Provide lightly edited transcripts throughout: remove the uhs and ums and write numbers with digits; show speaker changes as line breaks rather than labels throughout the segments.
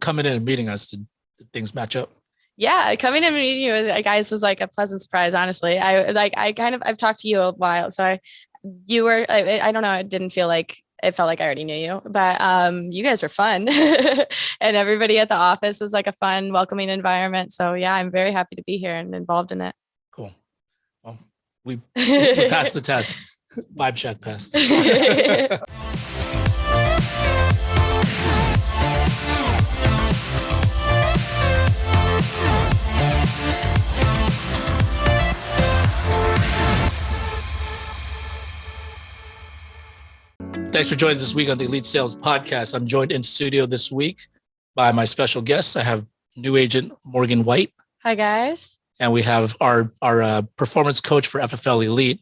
coming in and meeting us, did things match up?
Yeah, coming in and meeting you guys was like a pleasant surprise. Honestly, I've talked to you a while, so I don't know. It didn't feel like it felt like I already knew you, but you guys are fun, and everybody at the office is like a fun, welcoming environment. So yeah, I'm very happy to be here and involved in it.
Cool. Well, we passed the test. Vibe check passed. Thanks for joining this week on the Elite Sales Podcast. I'm joined in studio this week by my special guests. I have new agent Morgan White.
Hi, guys.
And we have our performance coach for FFL Elite,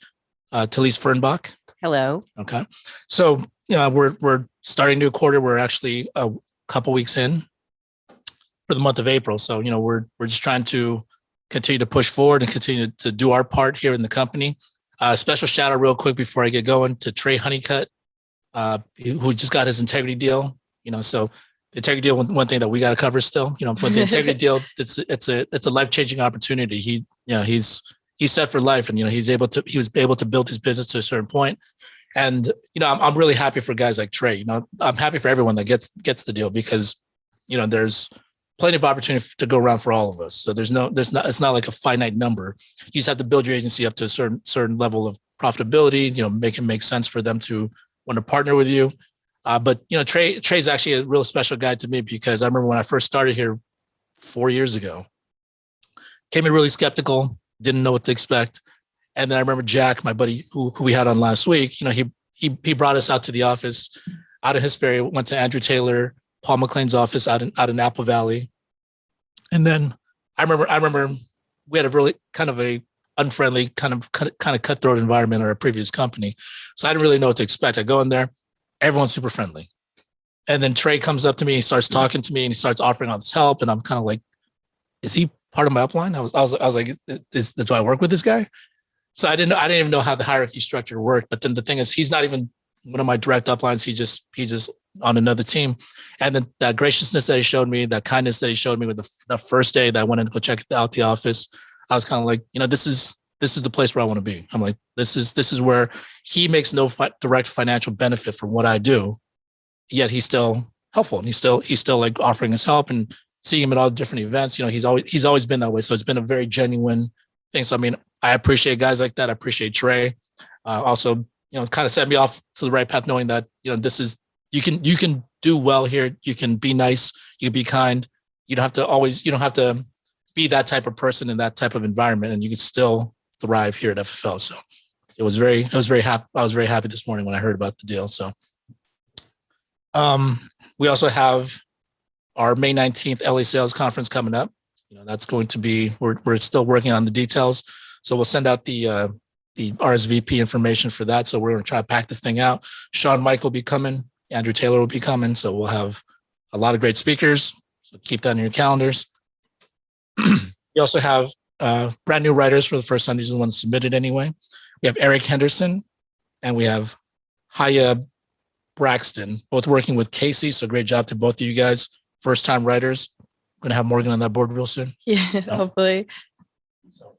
Talese Fernbach.
Hello.
Okay. So we're starting a new quarter. We're actually a couple weeks in for the month of April. So, we're just trying to continue to push forward and continue to do our part here in the company. Special shout out real quick before I get going to Trey Honeycutt. Who just got his integrity deal, so the integrity deal, one thing that we got to cover still, but the integrity deal, it's a life-changing opportunity. He's set for life, and, he was able to build his business to a certain point. And, I'm really happy for guys like Trey. I'm happy for everyone that gets the deal because, there's plenty of opportunity to go around for all of us. So it's not like a finite number. You just have to build your agency up to a certain level of profitability, make it make sense for them to want to partner with you. But Trey's actually a real special guy to me because I remember when I first started here 4 years ago, came in really skeptical, didn't know what to expect. And then I remember Jack, my buddy who we had on last week, he brought us out to the office out of Hesperia, went to Andrew Taylor, Paul McLean's office out in Apple Valley. And then I remember we had a really kind of a unfriendly, kind of cutthroat environment at our previous company. So I didn't really know what to expect. I go in there, everyone's super friendly. And then Trey comes up to me, he starts talking to me and he starts offering all this help. And I'm kind of like, is he part of my upline? I was like, do I work with this guy? So I didn't even know how the hierarchy structure worked. But then the thing is, he's not even one of my direct uplines. He just on another team. And then that graciousness that he showed me, that kindness that he showed me with the first day that I went in to go check out the office, I was kind of like, this is the place where I want to be. I'm like, this is where he makes no direct financial benefit from what I do, yet he's still helpful and he's still like offering his help and seeing him at all the different events. He's always been that way. So it's been a very genuine thing. So I mean, I appreciate guys like that. I appreciate Trey. Also, kind of set me off to the right path, knowing that this is you can do well here. You can be nice. You can be kind. You don't have to be that type of person in that type of environment, and you can still thrive here at FFL. So I was very happy this morning when I heard about the deal. So we also have our May 19th LA Sales Conference coming up. That's going to be, we're still working on the details. So we'll send out the RSVP information for that. So we're going to try to pack this thing out. Sean Mike will be coming. Andrew Taylor will be coming. So we'll have a lot of great speakers. So keep that in your calendars. We also have brand new writers for the first time. These are the ones submitted anyway. We have Eric Henderson and we have Haya Braxton, both working with Casey. So great job to both of you guys. First time writers. We're going to have Morgan on that board real soon.
Yeah, hopefully.
So,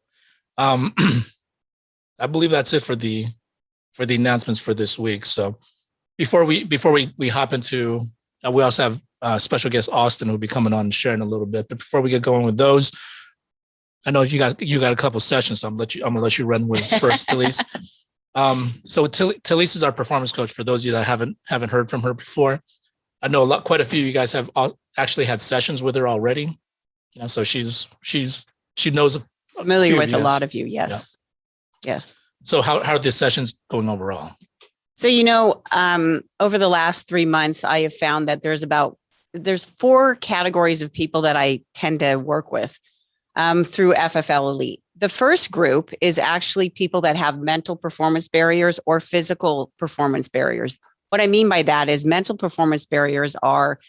I believe that's it for the announcements for this week. So before we hop into, we also have special guest Austin who'll be coming on and sharing a little bit. But before we get going with those, I know you got a couple sessions, so I'm gonna let you run with first, Talese. So Talese is our performance coach. For those of you that haven't heard from her before, I know quite a few of you guys have actually had sessions with her already. So she knows
familiar with a lot of you. Yes. Yeah. Yes.
So how are the sessions going overall?
So, over the last 3 months, I have found that there's 4 categories of people that I tend to work with through FFL Elite. The first group is actually people that have mental performance barriers or physical performance barriers. What I mean by that is mental performance barriers are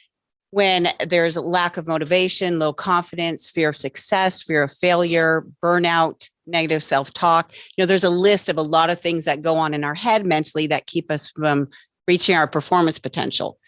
when there's a lack of motivation, low confidence, fear of success, fear of failure, burnout, negative self-talk. There's a list of a lot of things that go on in our head mentally that keep us from reaching our performance potential.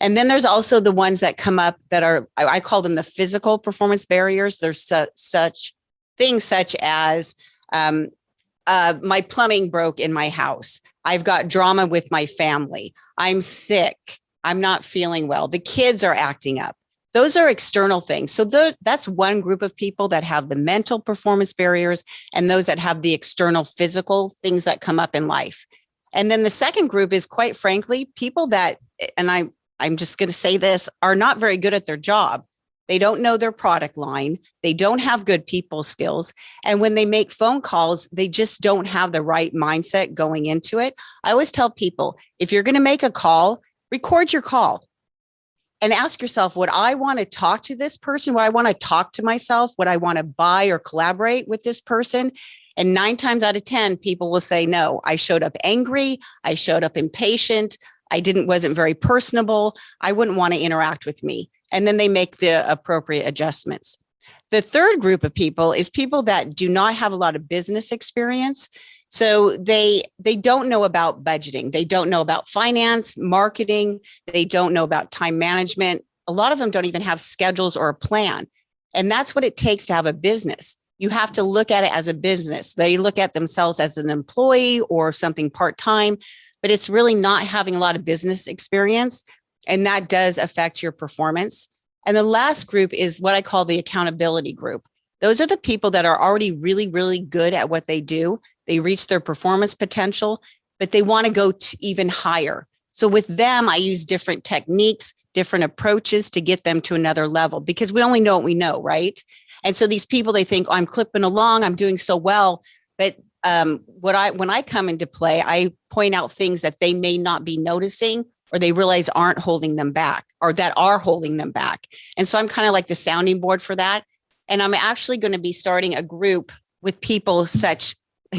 And then there's also the ones that come up that are, I call them the physical performance barriers. There's such things such as my plumbing broke in my house. I've got drama with my family. I'm sick. I'm not feeling well. The kids are acting up. Those are external things. So that's one group of people that have the mental performance barriers and those that have the external physical things that come up in life. And then the second group is, quite frankly, people that, and I'm just going to say this, are not very good at their job. They don't know their product line. They don't have good people skills. And when they make phone calls, they just don't have the right mindset going into it. I always tell people, if you're going to make a call, record your call and ask yourself, would I want to talk to this person? Would I want to talk to myself? Would I want to buy or collaborate with this person? And 9 times out of 10, people will say, no, I showed up angry. I showed up impatient. Wasn't very personable. I wouldn't want to interact with me. And then they make the appropriate adjustments. The third group of people is people that do not have a lot of business experience. So they don't know about budgeting. They don't know about finance, marketing. They don't know about time management. A lot of them don't even have schedules or a plan. And that's what it takes to have a business. You have to look at it as a business. They look at themselves as an employee or something part-time, but it's really not having a lot of business experience. And that does affect your performance. And the last group is what I call the accountability group. Those are the people that are already really, really good at what they do. They reach their performance potential, but they want to go to even higher. So with them, I use different techniques, different approaches to get them to another level, because we only know what we know, right? And so these people, they think, oh, I'm clipping along, I'm doing so well. But when I come into play, I point out things that they may not be noticing, or they realize aren't holding them back, or that are holding them back. And so I'm kind of like the sounding board for that. And I'm actually going to be starting a group with people such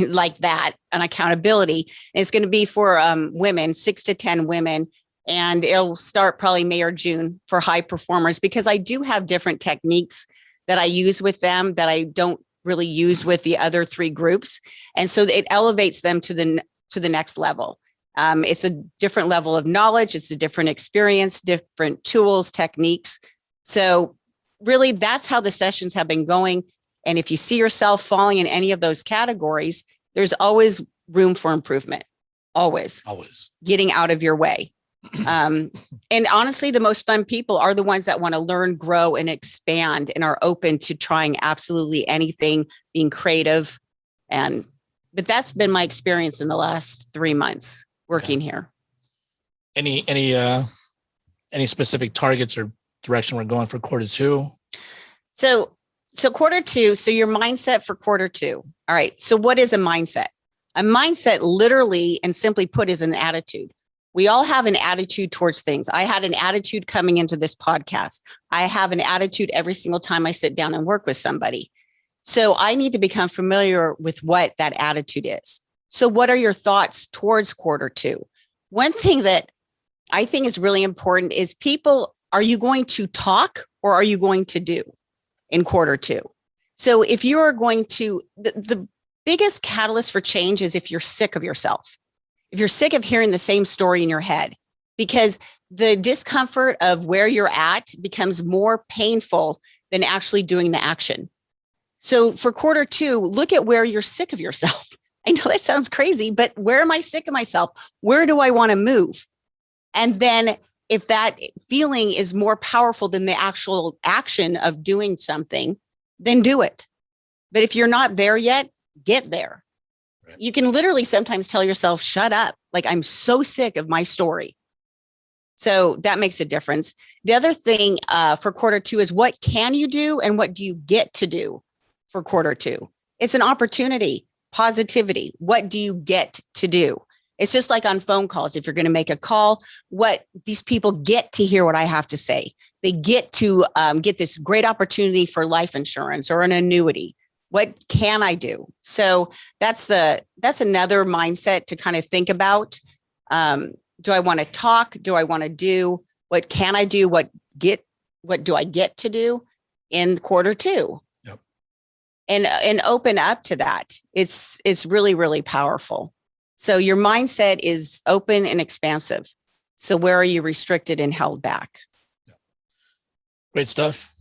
like that, an accountability. And it's going to be for women, 6 to 10 women. And it'll start probably May or June for high performers, because I do have different techniques that I use with them that I don't really use with the other 3 groups. And so it elevates them to the next level. It's a different level of knowledge. It's a different experience, different tools, techniques. So really, that's how the sessions have been going. And if you see yourself falling in any of those categories, there's always room for improvement. Always getting out of your way. And honestly, the most fun people are the ones that want to learn, grow, and expand, and are open to trying absolutely anything, being creative. But that's been my experience in the last 3 months working here.
Any specific targets or direction we're going for quarter 2?
So quarter 2, so your mindset for quarter 2. All right. So what is a mindset? A mindset, literally and simply put, is an attitude. We all have an attitude towards things. I had an attitude coming into this podcast. I have an attitude every single time I sit down and work with somebody. So I need to become familiar with what that attitude is. So what are your thoughts towards quarter 2? One thing that I think is really important is people, are you going to talk or are you going to do in quarter 2? So if you are going to, the biggest catalyst for change is if you're sick of yourself, if you're sick of hearing the same story in your head, because the discomfort of where you're at becomes more painful than actually doing the action. So for quarter 2, look at where you're sick of yourself. I know that sounds crazy, but where am I sick of myself? Where do I want to move? And then if that feeling is more powerful than the actual action of doing something, then do it. But if you're not there yet, get there. Right. You can literally sometimes tell yourself, shut up. Like, I'm so sick of my story. So that makes a difference. The other thing for quarter 2 is, what can you do and what do you get to do for quarter 2? It's an opportunity, positivity. What do you get to do? It's just like on phone calls. If you're going to make a call, what these people get to hear what I have to say. They get to get this great opportunity for life insurance or an annuity. What can I do? So that's another mindset to kind of think about. Do I want to talk? Do I want to do? What can I do? What do I get to do in quarter 2? Yep. And open up to that. It's really, really powerful. So your mindset is open and expansive. So where are you restricted and held back?
Great stuff.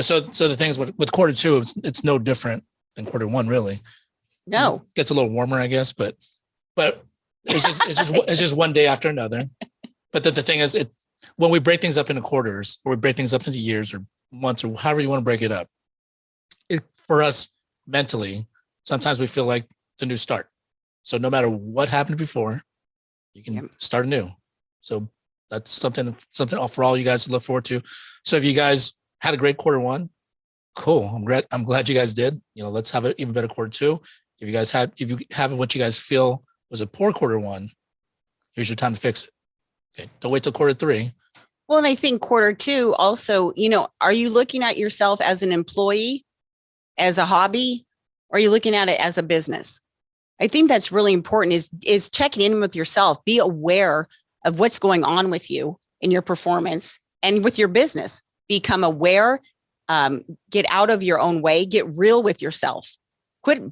So the thing is with quarter two, it's no different than quarter one, really.
No.
It gets a little warmer, I guess, but it's just one day after another. But the thing is, when we break things up into quarters, or we break things up into years or months, or however you want to break it up, for us mentally, sometimes we feel like it's a new start. So no matter what happened before, you can start anew. So that's something for all you guys to look forward to. So if you guys had a great quarter one, cool. I'm glad you guys did. Let's have an even better quarter two. If you have what you guys feel was a poor quarter one, here's your time to fix it. Okay. Don't wait till quarter three.
Well, and I think quarter two also, are you looking at yourself as an employee, as a hobby, or are you looking at it as a business? I think that's really important is checking in with yourself. Be aware of what's going on with you in your performance and with your business. Become aware, get out of your own way, get real with yourself. Quit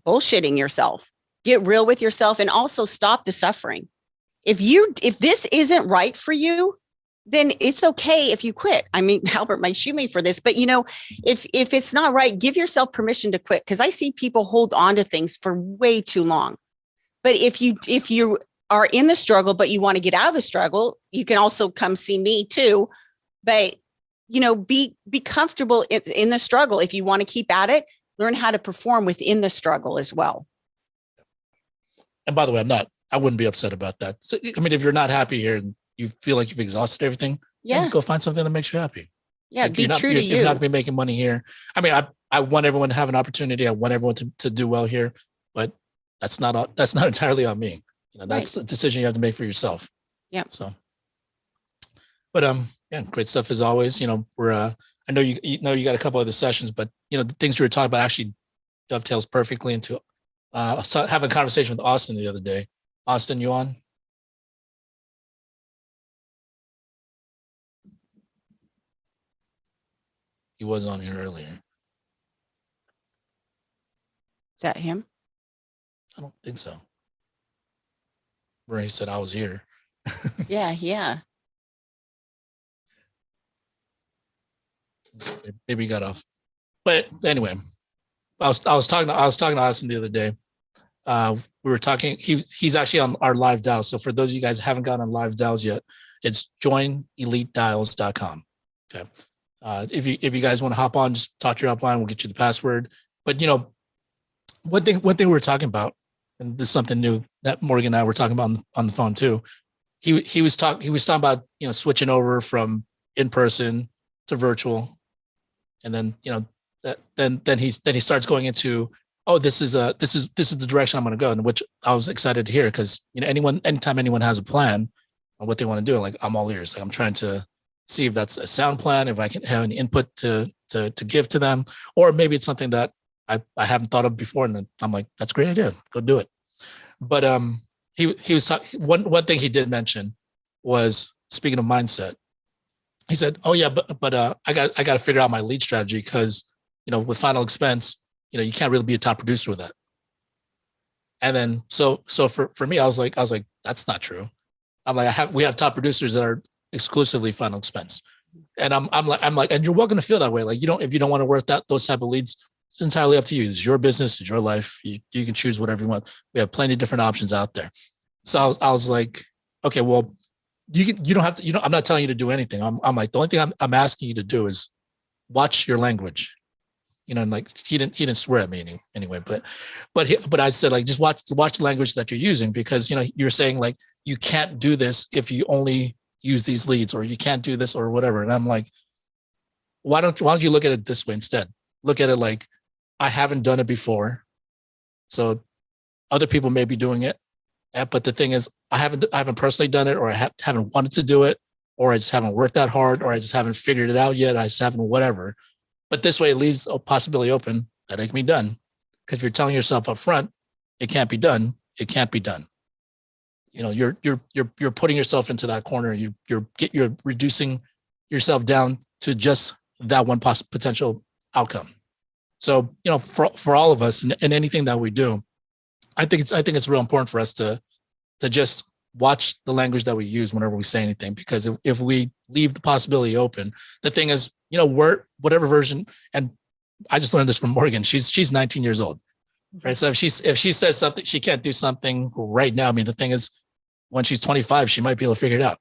bullshitting yourself. Get real with yourself and also stop the suffering. If this isn't right for you, then it's okay if you quit. I mean, Albert might shoot me for this, but if it's not right, give yourself permission to quit. Because I see people hold on to things for way too long. But if you are in the struggle, but you want to get out of the struggle, you can also come see me too. But be comfortable in the struggle. If you want to keep at it, learn how to perform within the struggle as well.
And by the way, I wouldn't be upset about that. So, I mean, if you're not happy here and you feel like you've exhausted everything, go find something that makes you happy.
Yeah, be true to you.
You're not going to be making money here. I mean, I want everyone to have an opportunity. I want everyone to do well here, but that's not entirely on me. That's the decision you have to make for yourself.
Yeah.
So, but great stuff as always. We're I know you got a couple other sessions, but the things we were talking about actually dovetails perfectly into. I was having a conversation with Austin the other day. Austin, you on? He was on here earlier.
Is that him?
I don't think so. Where he said I was here.
Yeah.
Maybe he got off. But anyway, I was talking to Austin the other day. We were talking. He's actually on our live dial. So for those of you guys who haven't gotten on live dials yet, it's joinelitedials.com. Okay. If you guys want to hop on, just talk to your upline. We'll get you the password. But one thing we were talking about, and this is something new that Morgan and I were talking about on the phone too. He was talking about switching over from in person to virtual, and then then he starts going into, oh, this is the direction I'm going to go, and which I was excited to hear, because anytime anyone has a plan on what they want to do, like, I'm all ears. Like, I'm trying to see if that's a sound plan, if I can have any input to give to them, or maybe it's something that I haven't thought of before, and I'm like, that's a great idea, go do it. But he was talking, one thing he did mention was, speaking of mindset, he said, oh yeah, but I got to figure out my lead strategy, because with final expense, you can't really be a top producer with that. And then so for me, I was like, that's not true. I'm like, we have top producers that are exclusively final expense. And I'm like, and you're welcome to feel that way. Like, if you don't want to work those type of leads, it's entirely up to you. It's your business, it's your life. You can choose whatever you want. We have plenty of different options out there. So I was like, okay, well, you don't have to, I'm not telling you to do anything. I'm like, the only thing I'm asking you to do is watch your language. And like, he didn't swear at me anyway, but I said, like, just watch the language that you're using, because you're saying, like, you can't do this if you only use these leads, or you can't do this or whatever. And I'm like, why don't you look at it this way instead? Look at it like, I haven't done it before, so other people may be doing it, but the thing is, I haven't personally done it, or I haven't wanted to do it, or I just haven't worked that hard, or I just haven't figured it out yet. I just haven't, whatever. But this way, it leaves a possibility open that it can be done. Because if you're telling yourself up front, it can't be done, it can't be done. You're putting yourself into that corner. You're reducing yourself down to just that one potential outcome. So, for all of us, in anything that we do, I think it's real important for us to just watch the language that we use whenever we say anything, because if we leave the possibility open, the thing is, whatever version, and I just learned this from Morgan. She's 19 years old, right? So if she says something, she can't do something right now. I mean, the thing is, when she's 25, she might be able to figure it out,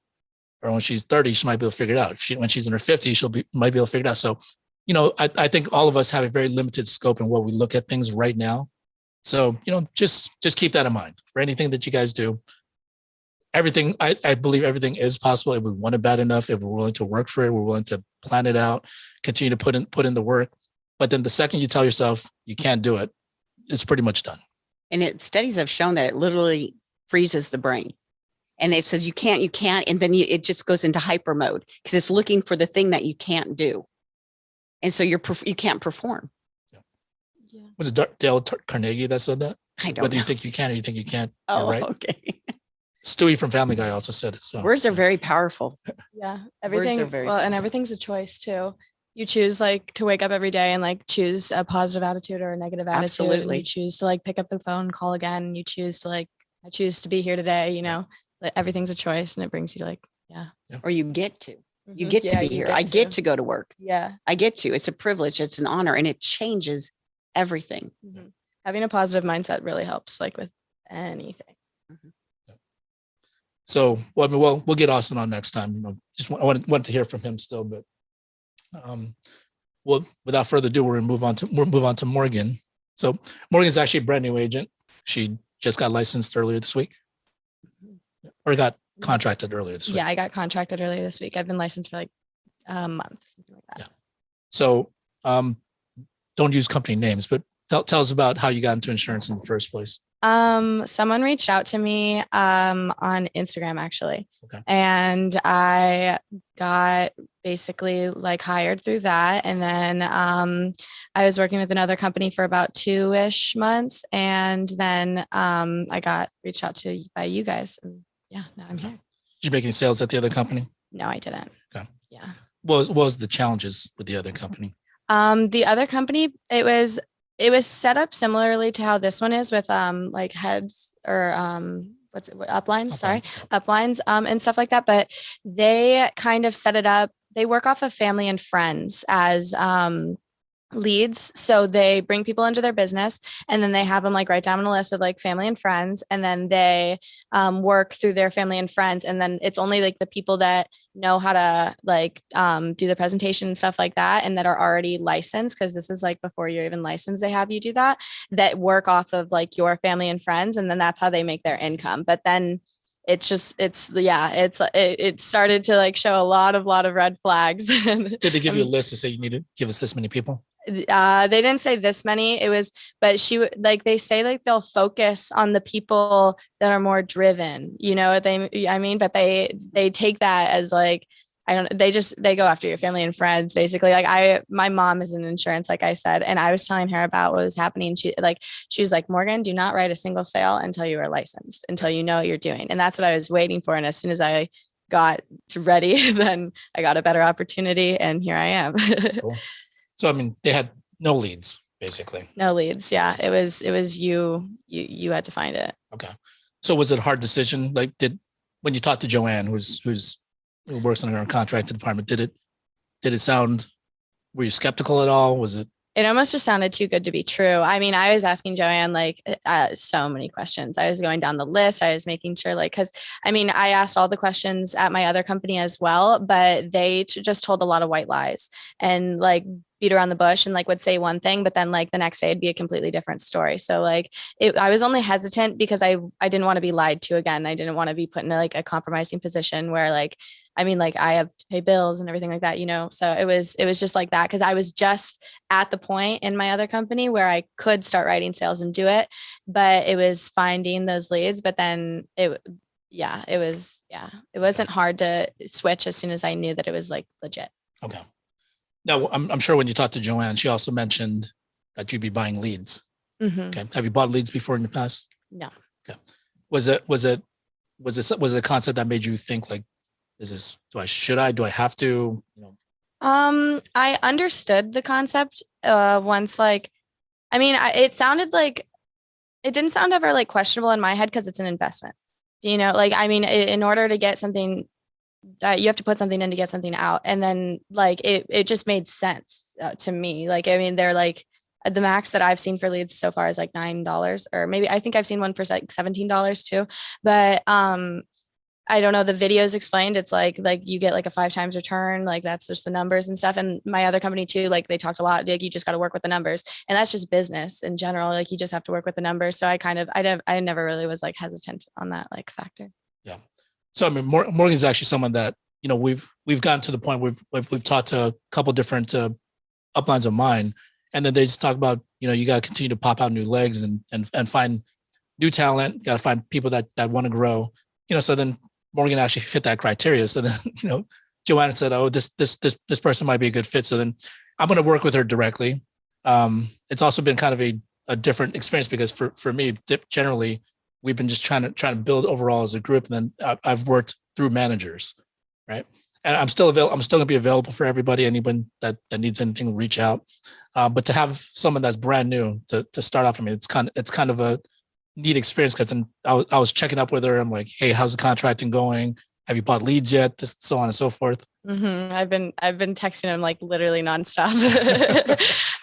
or when she's 30, she might be able to figure it out. When she's in her 50s, might be able to figure it out. So, I think all of us have a very limited scope in what we look at things right now. So, just keep that in mind for anything that you guys do. Everything, I believe everything is possible if we want it bad enough, if we're willing to work for it, we're willing to plan it out, continue to put in the work. But then the second you tell yourself you can't do it, it's pretty much done.
And studies have shown that it literally freezes the brain. And it says you can't, and then it just goes into hyper mode because it's looking for the thing that you can't do. And so you can't perform.
Yeah.
Was it Dale Carnegie that said that?
I don't
Whether
know.
you think you can or you think you can't.
Oh,
right.
okay.
Stewie from Family Guy also said it. So
Words are very powerful.
Yeah. Everything.
are very
Well, and
powerful.
everything's a choice too. You choose to wake up every day and choose a positive attitude or a negative attitude.
Absolutely.
And you choose to pick up the phone, call again. You choose to I choose to be here today, everything's a choice and it brings you yeah.
Or you get to. You
Mhm.
get to
Yeah,
be
you
here. I get to go to work.
Yeah.
I get to. It's a privilege. It's an honor. And it changes everything.
Mhm. Having a positive mindset really helps with anything.
So, we'll get Austin on next time. Just I wanted to hear from him still, but well, without further ado, we'll move on to Morgan. So Morgan's actually a brand new agent. She just got licensed earlier this week, or got contracted earlier this week.
Yeah, I got contracted earlier this week. I've been licensed for a month, something like that.
Yeah. So don't use company names, but tell us about how you got into insurance in the first place.
Someone reached out to me on Instagram actually.
Okay.
And I got basically hired through that. And then I was working with another company for about 2-ish months. And then I got reached out to by you guys. And yeah, now I'm here.
Did you make any sales at the other company?
No, I didn't.
Okay.
Yeah.
What was the challenges with the other company?
The other company, it was set up similarly to how this one is with heads or uplines, uplines and stuff like that. But they kind of set it up. They work off of family and friends as leads. So they bring people into their business and then they have them write down on a list of family and friends. And then they work through their family and friends. And then it's only the people that know how to do the presentation and stuff like that. And that are already licensed. Cause this is before you're even licensed, they have you do that work off of your family and friends. And then that's how they make their income. But then it started to show a lot of red flags.
Did they give you a list to say you need to give us this many people?
They didn't say this many. It was, but they say they'll focus on the people that are more driven, what I mean, but they take that as they go after your family and friends, basically. My mom is in insurance, like I said, and I was telling her about what was happening. She was like, Morgan, do not write a single sale until you are licensed, until you know what you're doing. And that's what I was waiting for. And as soon as I got ready, then I got a better opportunity and here I am.
Cool. So, they had no leads, basically.
No leads. Yeah. It was you had to find it.
Okay. So was it a hard decision? When you talked to Joanne, who works in our contracting department, did it sound, were you skeptical at all? Was it?
It almost just sounded too good to be true. I was asking Joanne so many questions. I was going down the list. I was making sure because I asked all the questions at my other company as well, but they just told a lot of white lies and beat around the bush and would say one thing, but then the next day it'd be a completely different story. So I was only hesitant because I didn't want to be lied to again. I didn't want to be put in a compromising position where I have to pay bills and everything like that, so it was just like that. Cause I was just at the point in my other company where I could start writing sales and do it, but it was finding those leads. But then it wasn't hard to switch as soon as I knew that it was legit.
Okay. Now I'm sure when you talked to Joanne, she also mentioned that you'd be buying leads.
Mm-hmm.
Okay. Have you bought leads before in the past?
No.
Okay. Was it a concept that made you think do I have to,
I understood the concept once it sounded it didn't sound ever questionable in my head because it's an investment. Do you know, like, I mean, in order to get something, you have to put something in to get something out. And then like, it just made sense to me. Like, I mean, they're like, the max that I've seen for leads so far is like $9, or maybe I think I've seen one for like $17 too. But I don't know, the videos explained, it's like you get like a 5 times return, like that's just the numbers and stuff. And my other company too, like they talked a lot, like you just got to work with the numbers, and that's just business in general. Like you just have to work with the numbers. So I never really was like hesitant on that like factor.
Yeah. So I mean, Morgan's actually someone that, you know, we've gotten to the point we've talked to a couple different uplines of mine, and then they just talk about, you know, you got to continue to pop out new legs and find new talent. Got to find people that want to grow. You know, so then Morgan actually fit that criteria. So then, you know, Joanna said, "Oh, this person might be a good fit." So then I'm going to work with her directly. It's also been kind of a different experience because for me, generally, we've been just trying to build overall as a group, and then I've worked through managers, right? And I'm still going to be available for everybody. Anyone that needs anything, reach out. But to have someone that's brand new to start off, I mean, it's kind of a neat experience, because then I was checking up with her. I'm like, hey, how's the contracting going? Have you bought leads yet? This, so on and so forth.
Mm-hmm. I've been texting him like literally nonstop.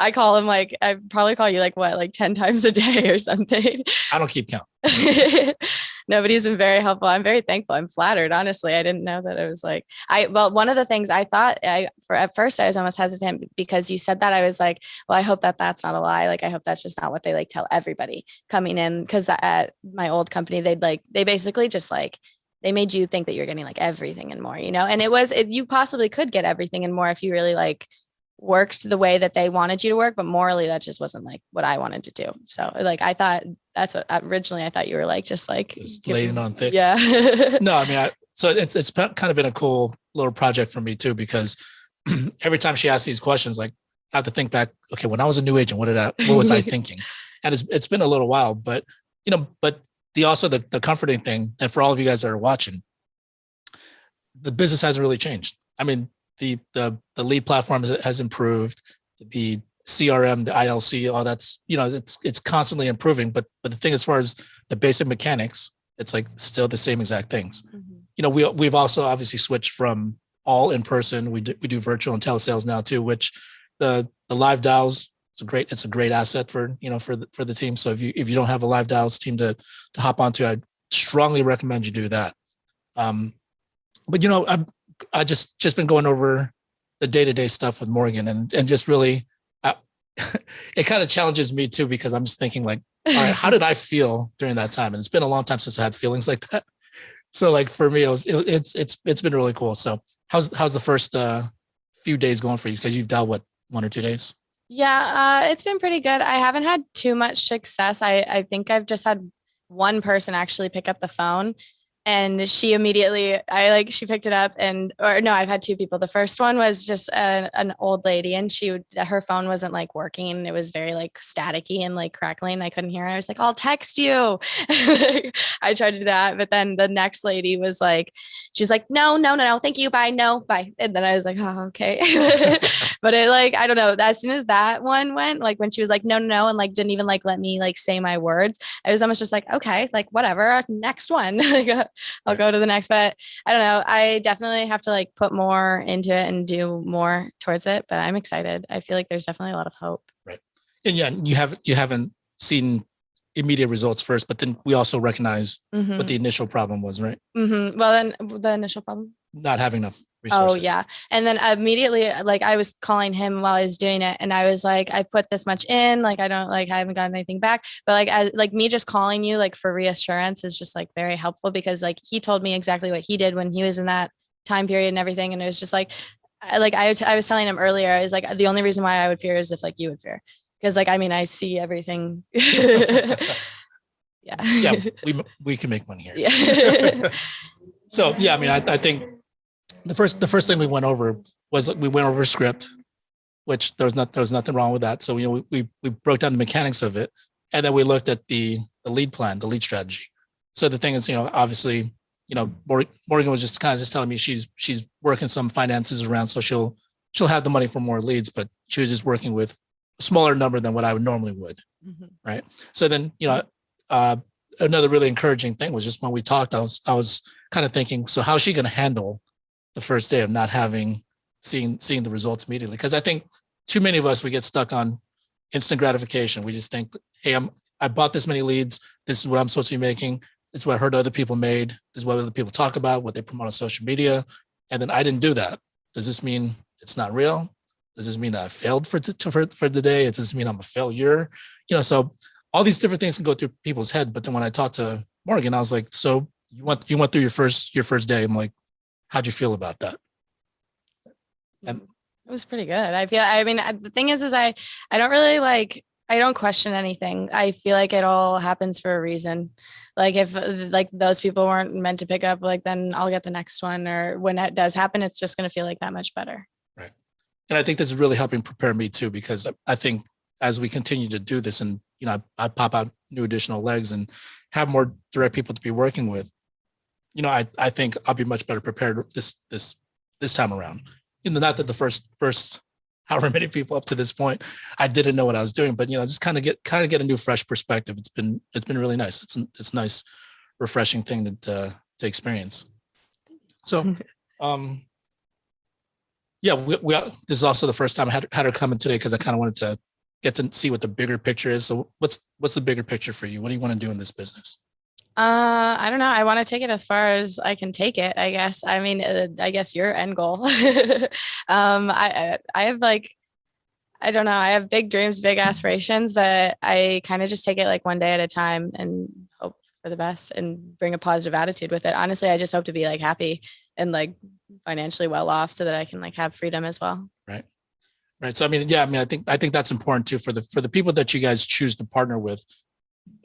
I call him like, I probably call you like what, like 10 times a day or something.
I don't keep count.
Nobody's been very helpful. I'm very thankful. I'm flattered. Honestly, I didn't know that it was like, one of the things I thought at first I was almost hesitant because you said that. I was like, well, I hope that that's not a lie. Like, I hope that's just not what they like tell everybody coming in. Cause at my old company, they basically just like, they made you think that you're getting like everything and more, you know, and you possibly could get everything and more if you really like worked the way that they wanted you to work, but morally that just wasn't like what I wanted to do. So like, I thought that's what originally I thought you were like, just like
just laying on thick.
Yeah.
No, I mean, so it's kind of been a cool little project for me too, because every time she asks these questions, like I have to think back, okay, when I was a new agent, what was I thinking? And it's been a little while, but you know, the comforting thing, and for all of you guys that are watching, the business hasn't really changed. I mean, the lead platform has improved, the CRM, the ILC, all that's, you know, it's constantly improving. But the thing, as far as the basic mechanics, it's like still the same exact things. Mm-hmm. You know, we've also obviously switched from all in person. We do virtual and telesales now too, which the live dials, it's a great asset for, you know, for the team. So if you don't have a live dials team to hop onto, I strongly recommend you do that. But you know, I just been going over the day-to-day stuff with Morgan, and just really, it kind of challenges me too, because I'm just thinking like, all right, how did I feel during that time? And it's been a long time since I had feelings like that. So like for me, it's been really cool. So how's the first few days going for you? Because you've dialed what, 1 or 2 days?
Yeah, it's been pretty good. I haven't had too much success. I think I've just had one person actually pick up the phone, and she immediately, she picked it up, I've had 2 people. The first one was just an old lady, and her phone wasn't like working. It was very like staticky and like crackling. I couldn't hear her. I was like, I'll text you. I tried to do that. But then the next lady was like, she was like, no, thank you. Bye. No, bye. And then I was like, oh, okay. But it like, I don't know. As soon as that one went, like when she was like, no, and like, didn't even like, let me like say my words. I was almost just like, okay, like whatever, next one. I'll go to the next, but I don't know. I definitely have to like put more into it and do more towards it, but I'm excited. I feel like there's definitely a lot of hope.
Right. And yeah, you haven't seen immediate results first, but then we also recognize what the initial problem was, right?
Mm-hmm. Well, then the initial problem,
not having enough resources.
Oh yeah. And then immediately, like I was calling him while I was doing it, and I was like, I put this much in, like, I haven't gotten anything back, but like me just calling you like for reassurance is just like very helpful, because like he told me exactly what he did when he was in that time period and everything. And it was just like I was telling him earlier, I was like, the only reason why I would fear is if like you would fear. Because like, I mean, I see everything.
Yeah, we can make money here.
Yeah.
So yeah, I mean, I think the first thing we went over was we went over script, which there was nothing wrong with that. So you know, we broke down the mechanics of it, and then we looked at the lead plan, the lead strategy. So the thing is, you know, obviously, you know, Morgan was just kind of just telling me she's working some finances around, so she'll have the money for more leads, but she was just working with a smaller number than what I would normally would. Mm-hmm. Right. So then, you know, another really encouraging thing was just when we talked, I was kind of thinking, so how's she going to handle the first day of not having seeing the results immediately? Because I think too many of us, we get stuck on instant gratification. We just think, hey, I bought this many leads. This is what I'm supposed to be making. This is what I heard other people made. This is what other people talk about, what they promote on social media. And then I didn't do that. Does this mean it's not real? Does this mean that I failed for the day? Does this mean I'm a failure? So all these different things can go through people's head. But then when I talked to Morgan, I was like, so you went through your first day. I'm like, how'd you feel about that? And
it was pretty good. I mean, the thing is I don't really I don't question anything. I feel like it all happens for a reason. Like if those people weren't meant to pick up, then I'll get the next one, or when that does happen, it's just going to feel like that much better.
Right. And I think this is really helping prepare me too, because I think as we continue to do this and, I pop out new additional legs and have more direct people to be working with, I think I'll be much better prepared this time around. Not that the first however many people up to this point, I didn't know what I was doing, but just kind of get a new fresh perspective. It's been really nice. It's a nice, refreshing thing to experience. So, yeah, we this is also the first time I had her come in today because I kind of wanted to get to see what the bigger picture is. So what's the bigger picture for you? What do you want to do in this business?
I don't know. I want to take it as far as I can take it, I guess. I mean, I guess your end goal. I have I don't know. I have big dreams, big aspirations, but I kind of just take it one day at a time and hope for the best and bring a positive attitude with it. Honestly, I just hope to be happy and financially well off so that I can have freedom as well.
Right. Right. So, I think that's important too for the people that you guys choose to partner with,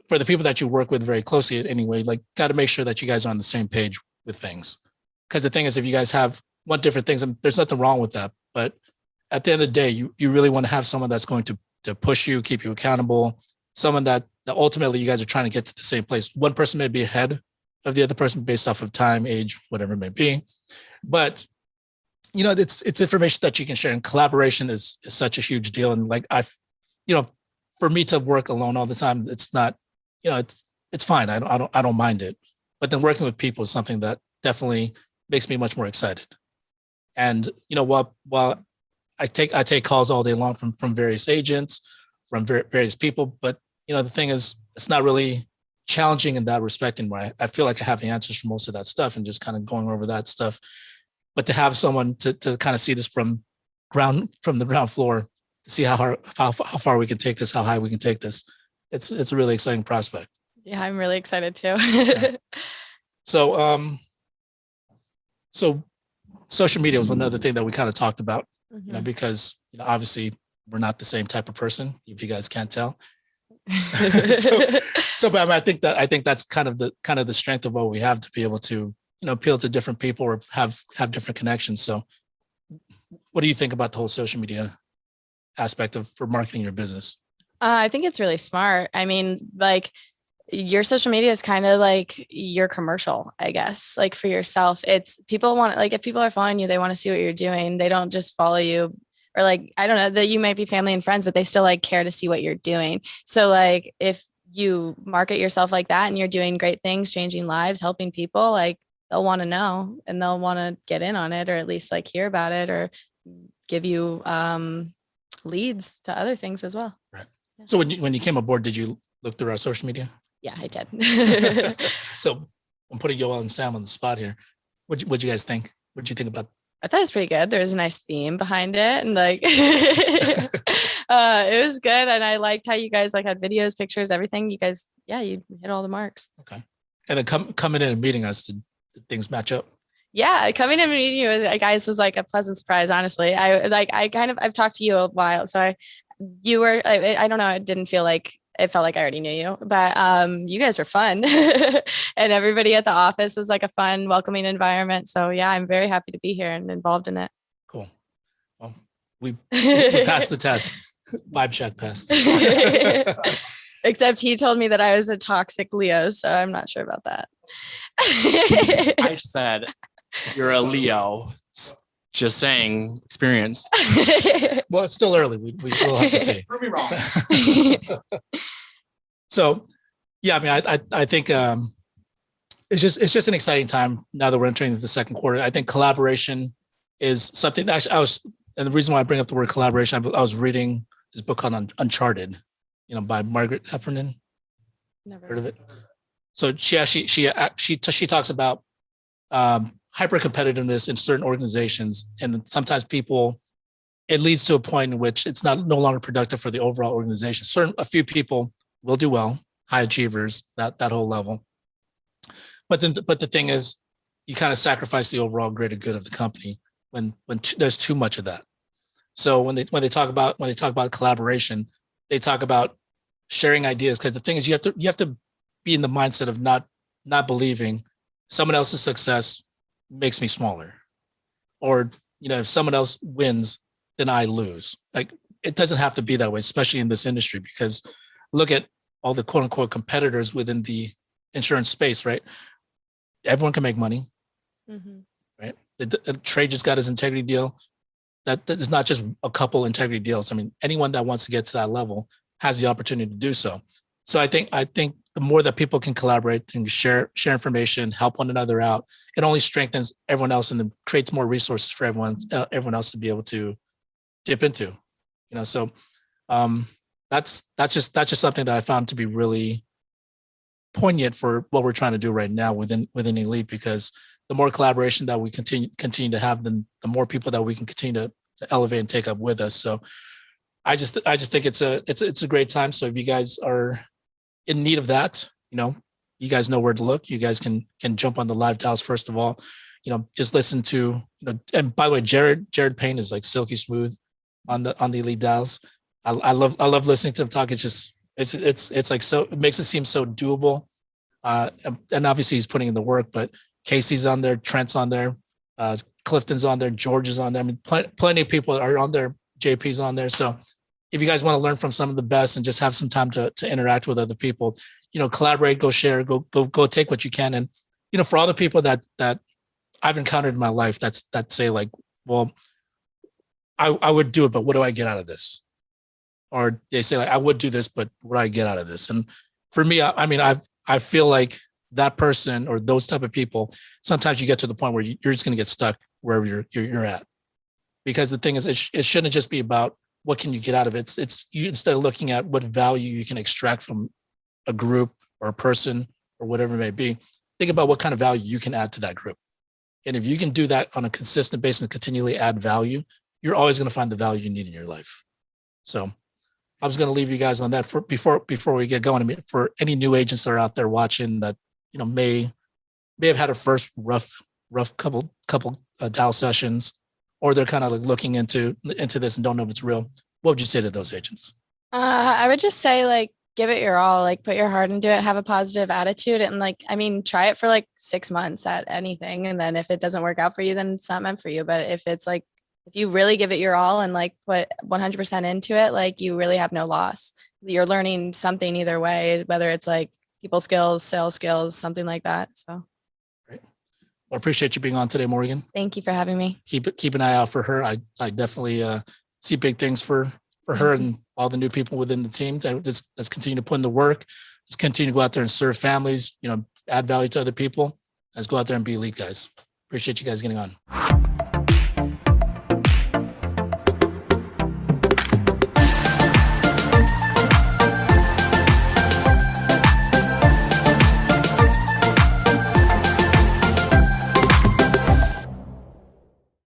for the people that you work with very closely anyway, got to make sure that you guys are on the same page with things. Because the thing is, if you guys want different things, there's nothing wrong with that. But at the end of the day, you really want to have someone that's going to push you, keep you accountable, someone that ultimately you guys are trying to get to the same place. One person may be ahead of the other person based off of time, age, whatever it may be. But it's information that you can share, and collaboration is such a huge deal. And for me to work alone all the time, it's not, it's fine. I don't mind it. But then working with people is something that definitely makes me much more excited. And while I take calls all day long from various agents, from various people, but the thing is, it's not really challenging in that respect. And where I feel like I have the answers for most of that stuff, and just kind of going over that stuff. But to have someone to kind of see this from the ground floor, to see how far we can take this, how high we can take this, it's a really exciting prospect.
Yeah, I'm really excited too.
Yeah. So social media was another thing that we kind of talked about, because obviously we're not the same type of person, if you guys can't tell. But I think that's kind of the strength of what we have, to be able to appeal to different people or have different connections. So what do you think about the whole social media aspect for marketing your business?
I think it's really smart. I mean, your social media is kind of your commercial, I guess, for yourself. It's people want, if people are following you, they want to see what you're doing. They don't just follow you, or I don't know, that you might be family and friends, but they still care to see what you're doing. So if you market yourself like that and you're doing great things, changing lives, helping people, they'll want to know, and they'll want to get in on it, or at least hear about it, or give you leads to other things as well.
Right. Yeah. So when you came aboard, did you look through our social media?
Yeah, I did.
So I'm putting Yoel and Sam on the spot here. What'd you guys think? What'd you think about?
I thought it was pretty good. There was a nice theme behind it, and it was good. And I liked how you guys had videos, pictures, everything. You guys, you hit all the marks.
Okay. And then coming in and meeting us, did things match up?
Yeah, coming in and meeting you guys was a pleasant surprise. Honestly, I've talked to you a while, so I don't know. It didn't feel like, it felt like I already knew you, but you guys were fun, and everybody at the office was a fun, welcoming environment. So yeah, I'm very happy to be here and involved in it.
Cool. Well, we passed the test. Vibe check passed.
Except he told me that I was a toxic Leo, so I'm not sure about that.
I said you're a Leo. Just saying, experience.
Well, it's still early. We will have to see.
Prove me wrong.
So, Yeah, I mean, I think it's just an exciting time now that we're entering the second quarter. I think collaboration is something that actually and the reason why I bring up the word collaboration, I was reading this book called Uncharted, by Margaret Heffernan.
Never
Heard of it? So she talks about hyper competitiveness in certain organizations, and sometimes it leads to a point in which it's no longer productive for the overall organization. A few people will do well, high achievers, that whole level. But the thing is, you kind of sacrifice the overall greater good of the company when there's too much of that. So when they talk about collaboration, they talk about sharing ideas, because the thing is, you have to be in the mindset of not believing someone else's success makes me smaller, or if someone else wins, then I lose. Like, it doesn't have to be that way, especially in this industry, because look at all the quote unquote competitors within the insurance space, right? Everyone can make money, right? The trade just got his integrity deal. That is not just a couple integrity deals. I mean, anyone that wants to get to that level has the opportunity to do so. So I think the more that people can collaborate and share information, help one another out, it only strengthens everyone else and then creates more resources for everyone else to be able to dip into. So that's just something that I found to be really poignant for what we're trying to do right now within Elite, because the more collaboration that we continue to have, then the more people that we can continue to elevate and take up with us. So I just think it's a great time. So if you guys are in need of that, you guys know where to look. You guys can jump on the live dials. First of all, just listen to, and by the way, Jared Payne is like silky smooth on the Elite dials. I love listening to him talk. It's like, so it makes it seem so doable. And obviously he's putting in the work, but Casey's on there, Trent's on there, Clifton's on there, George is on there. I mean, plenty of people are on there. JP's on there. So if you guys want to learn from some of the best and just have some time to interact with other people, collaborate, go share, go take what you can. And, for all the people that I've encountered in my life, that say like, well, I would do it, but what do I get out of this? Or they say like, I would do this, but what do I get out of this? And for me, I feel like that person or those type of people, sometimes you get to the point where you're just going to get stuck wherever you're at. Because the thing is, it shouldn't just be about what can you get out of it. It's you, instead of looking at what value you can extract from a group or a person or whatever it may be, think about what kind of value you can add to that group. And if you can do that on a consistent basis and continually add value, you're always going to find the value you need in your life. So I was going to leave you guys on that before we get going. I mean, for any new agents that are out there watching that, may have had a first rough couple dial sessions, or they're kind of like looking into this and don't know if it's real. What would you say to those agents?
I would just say, like, give it your all, like put your heart into it, have a positive attitude. And try it for like 6 months at anything. And then if it doesn't work out for you, then it's not meant for you. But if it's like, if you really give it your all and like put 100% into it, like you really have no loss. You're learning something either way, whether it's like people skills, sales skills, something like that. So.
Great. Well, I appreciate you being on today, Morgan.
Thank you for having me.
Keep an eye out for her. I definitely see big things for her and all the new people within the team. Let's continue to put in the work. Let's continue to go out there and serve families, add value to other people. Let's go out there and be elite, guys. Appreciate you guys getting on.